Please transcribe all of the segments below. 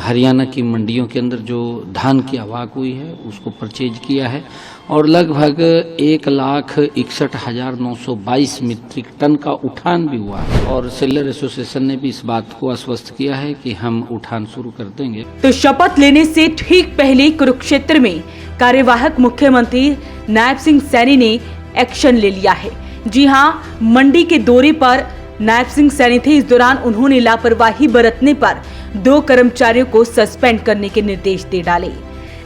हरियाणा की मंडियों के अंदर जो धान की आवक हुई है उसको परचेज किया है और लगभग 1,61,922 मीट्रिक टन का उठान भी हुआ है और सेलर एसोसिएशन ने भी इस बात को आश्वस्त किया है कि हम उठान शुरू कर देंगे। तो शपथ लेने से ठीक पहले कुरुक्षेत्र में कार्यवाहक मुख्यमंत्री नायब सिंह सैनी ने एक्शन ले लिया है। जी हां, मंडी के दौरे पर नायब सिंह सैनी थे। इस दौरान उन्होंने लापरवाही बरतने पर 2 कर्मचारियों को सस्पेंड करने के निर्देश दे डाले।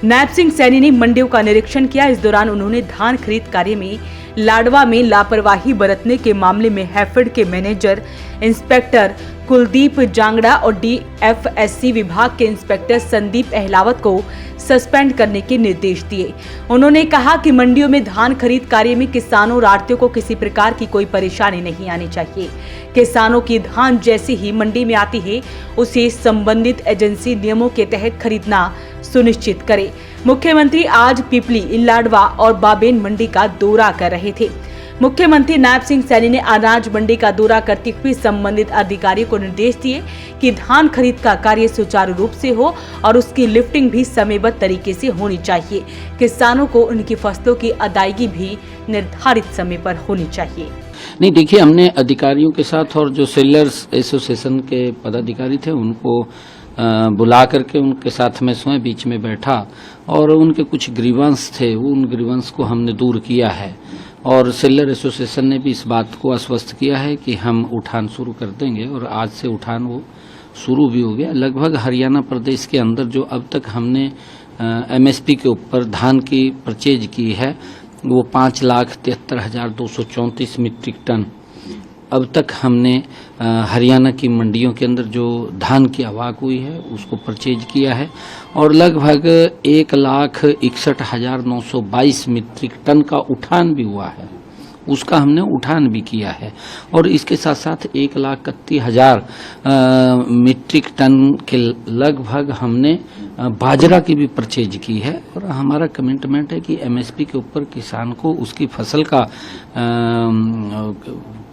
नायब सिंह सैनी ने मंडियों का निरीक्षण किया। इस दौरान उन्होंने धान खरीद कार्य में लाडवा में लापरवाही बरतने के मामले में हैफेड के मैनेजर इंस्पेक्टर कुलदीप जांगड़ा और DFSC विभाग के इंस्पेक्टर संदीप अहलावत को सस्पेंड करने के निर्देश दिए। उन्होंने कहा कि मंडियों में धान खरीद कार्य में किसानों और आढ़तियों को किसी प्रकार की कोई परेशानी नहीं आनी चाहिए। किसानों की धान जैसे ही मंडी में आती है उसे संबंधित एजेंसी नियमों के तहत खरीदना सुनिश्चित करे। मुख्यमंत्री आज पिपली, लाडवा और बाबेन मंडी का दौरा कर रहे थे। मुख्यमंत्री नायब सिंह सैनी ने अनाज मंडी का दौरा करते हुए संबंधित अधिकारियों को निर्देश दिए कि धान खरीद का कार्य सुचारू रूप से हो और उसकी लिफ्टिंग भी समयबद्ध तरीके से होनी चाहिए। किसानों को उनकी फसलों की अदायगी भी निर्धारित समय पर होनी चाहिए। नहीं, देखिए, हमने अधिकारियों के साथ और जो सेलर्स एसोसिएशन के पदाधिकारी थे उनको बुला करके उनके साथ में स्वयं बीच में बैठा और उनके कुछ ग्रीवांस थे, उन ग्रीवांस को हमने दूर किया है और सेलर एसोसिएशन ने भी इस बात को आश्वस्त किया है कि हम उठान शुरू कर देंगे और आज से उठान वो शुरू भी हो गया। लगभग हरियाणा प्रदेश के अंदर जो अब तक हमने MSP के ऊपर धान की परचेज की है वो 5,73,234 मीट्रिक टन अब तक हमने हरियाणा की मंडियों के अंदर जो धान की आवक हुई है उसको परचेज किया है और लगभग 1,61,922 मीट्रिक टन का उठान भी हुआ है, उसका हमने उठान भी किया है और इसके साथ साथ 1,31,000 मीट्रिक टन के लगभग हमने बाजरा की भी परचेज की है और हमारा कमिटमेंट है कि MSP के ऊपर किसान को उसकी फसल का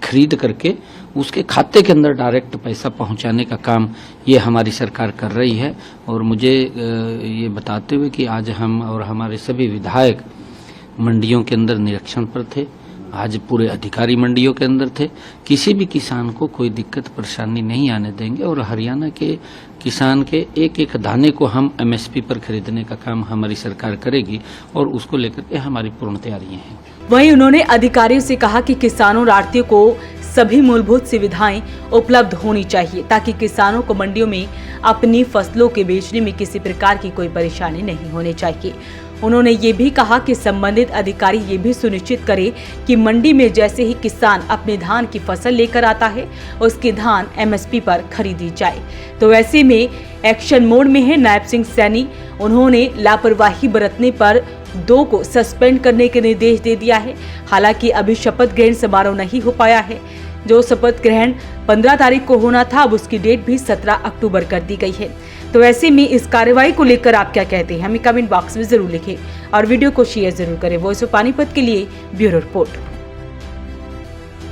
खरीद करके उसके खाते के अंदर डायरेक्ट पैसा पहुंचाने का काम ये हमारी सरकार कर रही है। और मुझे ये बताते हुए कि आज हम और हमारे सभी विधायक मंडियों के अंदर निरीक्षण पर थे, आज पूरे अधिकारी मंडियों के अंदर थे, किसी भी किसान को कोई दिक्कत परेशानी नहीं आने देंगे और हरियाणा के किसान के एक एक दाने को हम MSP पर खरीदने का काम हमारी सरकार करेगी और उसको लेकर के हमारी पूर्ण तैयारियां हैं। वहीं उन्होंने अधिकारियों से कहा कि किसानों और आढ़तियों को सभी मूलभूत सुविधाएं उपलब्ध होनी चाहिए ताकि किसानों को मंडियों में अपनी फसलों के बेचने में किसी प्रकार की कोई परेशानी नहीं होनी चाहिए। उन्होंने ये भी कहा कि संबंधित अधिकारी ये भी सुनिश्चित करे कि मंडी में जैसे ही किसान अपने धान की फसल लेकर आता है उसकी धान MSP पर खरीदी जाए। तो ऐसे में एक्शन मोड में है नायब सिंह सैनी। उन्होंने लापरवाही बरतने पर 2 को सस्पेंड करने के निर्देश दे दिया है। हालांकि अभी शपथ ग्रहण समारोह नहीं हो पाया है। जो शपथ ग्रहण 15 तारीख को होना था, अब उसकी डेट भी 17 अक्टूबर कर दी गई है। तो ऐसे में इस कार्रवाई को लेकर आप क्या कहते हैं, हमें कमेंट बॉक्स में जरूर लिखें और वीडियो को शेयर जरूर करें। वॉइस ऑफ पानीपत के लिए ब्यूरो रिपोर्ट।